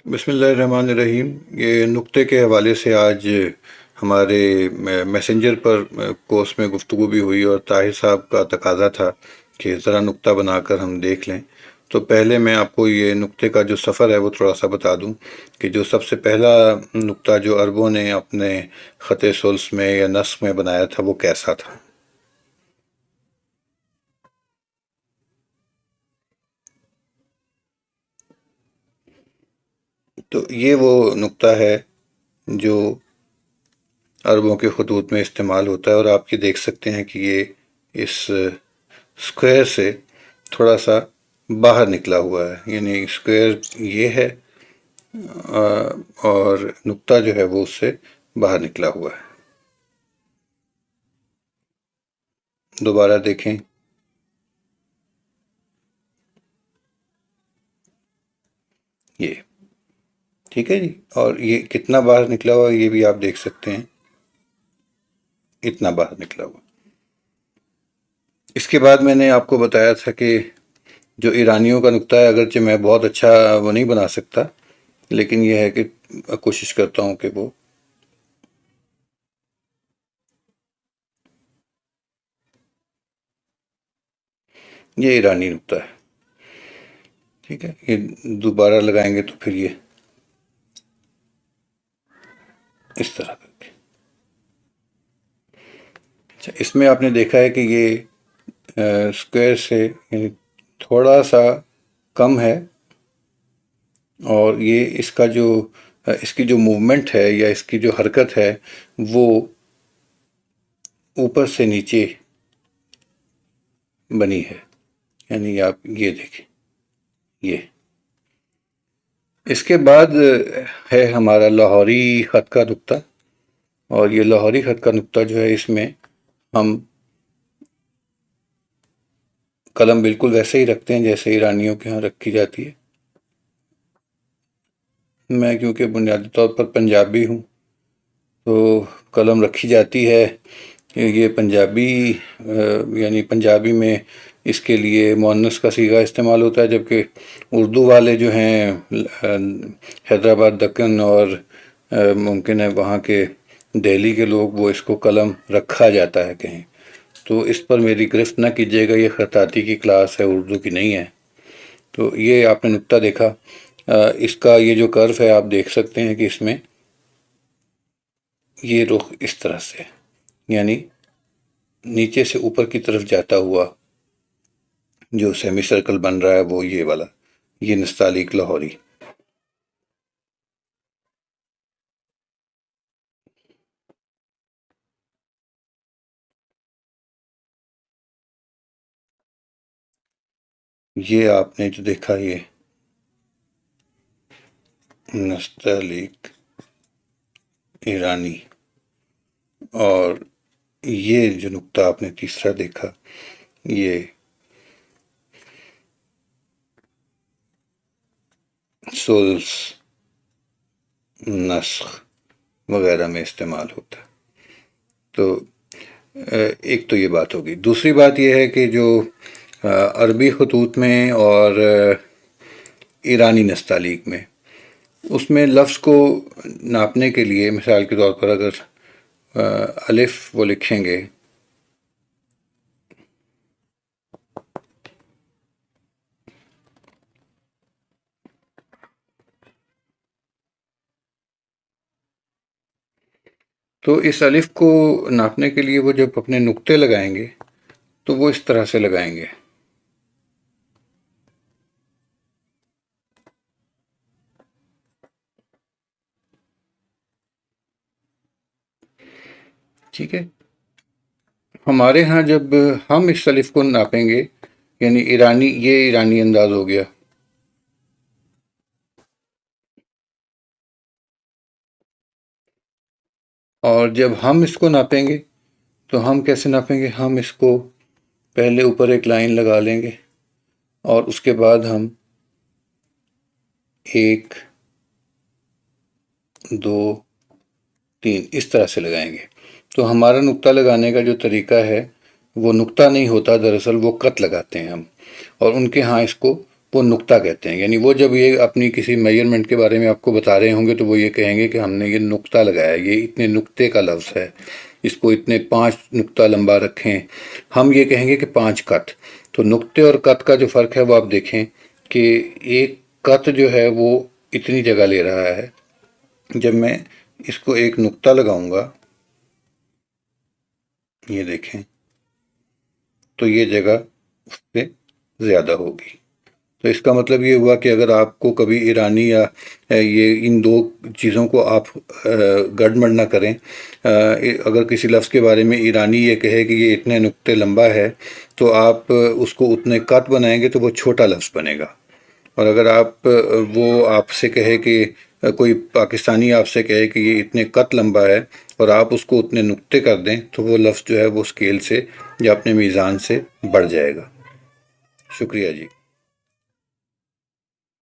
بسم اللہ الرحمن الرحیم۔ یہ نقطے کے حوالے سے آج ہمارے میسنجر پر کورس میں گفتگو بھی ہوئی اور طاہر صاحب کا تقاضا تھا کہ ذرا نقطہ بنا کر ہم دیکھ لیں۔ تو پہلے میں آپ کو یہ نقطے کا جو سفر ہے وہ تھوڑا سا بتا دوں کہ جو سب سے پہلا نقطہ جو عربوں نے اپنے خط ثلث میں یا نسخ میں بنایا تھا وہ کیسا تھا۔ تو یہ وہ نقطہ ہے جو عربوں کے خطوط میں استعمال ہوتا ہے، اور آپ یہ دیکھ سکتے ہیں کہ یہ اس اسکوائر سے تھوڑا سا باہر نکلا ہوا ہے، یعنی اسکوائر یہ ہے اور نقطہ جو ہے وہ اس سے باہر نکلا ہوا ہے۔ دوبارہ دیکھیں، یہ ٹھیک ہے جی، اور یہ کتنا باہر نکلا ہوا ہے یہ بھی آپ دیکھ سکتے ہیں، اتنا باہر نکلا ہوا۔ اس کے بعد میں نے آپ کو بتایا تھا کہ جو ایرانیوں کا نقطہ ہے، اگرچہ میں بہت اچھا وہ نہیں بنا سکتا، لیکن یہ ہے کہ کوشش کرتا ہوں کہ وہ یہ ایرانی نقطہ ہے، ٹھیک ہے۔ یہ دوبارہ لگائیں گے تو پھر یہ اس طرح کر کے، اچھا اس میں آپ نے دیکھا ہے کہ یہ اسکوائر سے یعنی تھوڑا سا کم ہے، اور یہ اس کی جو موومنٹ ہے یا اس کی جو حرکت ہے وہ اوپر سے نیچے بنی ہے، یعنی آپ یہ دیکھیں، یہ اس کے بعد ہے ہمارا لاہوری خط کا نقطہ، اور یہ لاہوری خط کا نقطہ جو ہے اس میں ہم قلم بالکل ویسے ہی رکھتے ہیں جیسے ایرانیوں کے ہاں رکھی جاتی ہے۔ میں کیونکہ بنیادی طور پر پنجابی ہوں تو قلم رکھی جاتی ہے، یہ پنجابی یعنی پنجابی میں اس کے لیے مؤنث کا صیغہ استعمال ہوتا ہے، جبکہ اردو والے جو ہیں حیدرآباد دکن اور ممکن ہے وہاں کے دہلی کے لوگ، وہ اس کو قلم رکھا جاتا ہے کہیں، تو اس پر میری گرفت نہ کیجیے گا، یہ خطاطی کی کلاس ہے، اردو کی نہیں ہے۔ تو یہ آپ نے نقطہ دیکھا، اس کا یہ جو کرو ہے آپ دیکھ سکتے ہیں کہ اس میں یہ رخ اس طرح سے، یعنی نیچے سے اوپر کی طرف جاتا ہوا جو سیمی سرکل بن رہا ہے وہ یہ والا، یہ نستعلیق لاہوری۔ یہ آپ نے جو دیکھا یہ نستعلیق ایرانی، اور یہ جو نقطہ آپ نے تیسرا دیکھا یہ ثلث، نسخ وغیرہ میں استعمال ہوتا ہے۔ تو ایک تو یہ بات ہوگی، دوسری بات یہ ہے کہ جو عربی خطوط میں اور ایرانی نستعلیق میں، اس میں لفظ کو ناپنے کے لیے مثال کے طور پر اگر الف وہ لکھیں گے تو اس الف کو ناپنے کے لیے وہ جب اپنے نقطے لگائیں گے تو وہ اس طرح سے لگائیں گے، ٹھیک ہے۔ ہمارے ہاں جب ہم اس الف کو ناپیں گے، یعنی ایرانی، یہ ایرانی انداز ہو گیا، اور جب ہم اس کو ناپیں گے تو ہم کیسے ناپیں گے، ہم اس کو پہلے اوپر ایک لائن لگا لیں گے اور اس کے بعد ہم ایک دو تین اس طرح سے لگائیں گے۔ تو ہمارا نقطہ لگانے کا جو طریقہ ہے وہ نقطہ نہیں ہوتا، دراصل وہ قط لگاتے ہیں ہم، اور ان کے ہاں اس کو وہ نقطہ کہتے ہیں. یعنی وہ جب یہ اپنی کسی میجرمنٹ کے بارے میں آپ کو بتا رہے ہوں گے تو وہ یہ کہیں گے کہ ہم نے یہ نقطہ لگایا، یہ اتنے نقطے کا لفظ ہے، اس کو اتنے 5 نقطہ لمبا رکھیں. ہم یہ کہیں گے کہ 5 قط. تو نقطے اور قط کا جو فرق ہے وہ آپ دیکھیں کہ ایک قط جو ہے وہ اتنی جگہ لے رہا ہے. جب میں اس کو ایک نقطہ لگاؤں گا، یہ دیکھیں، تو یہ جگہ اس سے زیادہ ہوگی. تو اس کا مطلب یہ ہوا کہ اگر آپ کو کبھی ایرانی یا یہ ان دو چیزوں کو آپ گڑبڑ نہ کریں. اگر کسی لفظ کے بارے میں ایرانی یہ کہے کہ یہ اتنے نقطے لمبا ہے تو آپ اس کو اتنے قط بنائیں گے تو وہ چھوٹا لفظ بنے گا. اور اگر وہ آپ سے کہے کہ کوئی پاکستانی آپ سے کہے کہ یہ اتنے قط لمبا ہے اور آپ اس کو اتنے نقطے کر دیں تو وہ لفظ جو ہے وہ اسکیل سے یا اپنے میزان سے بڑھ جائے گا. شکریہ جی.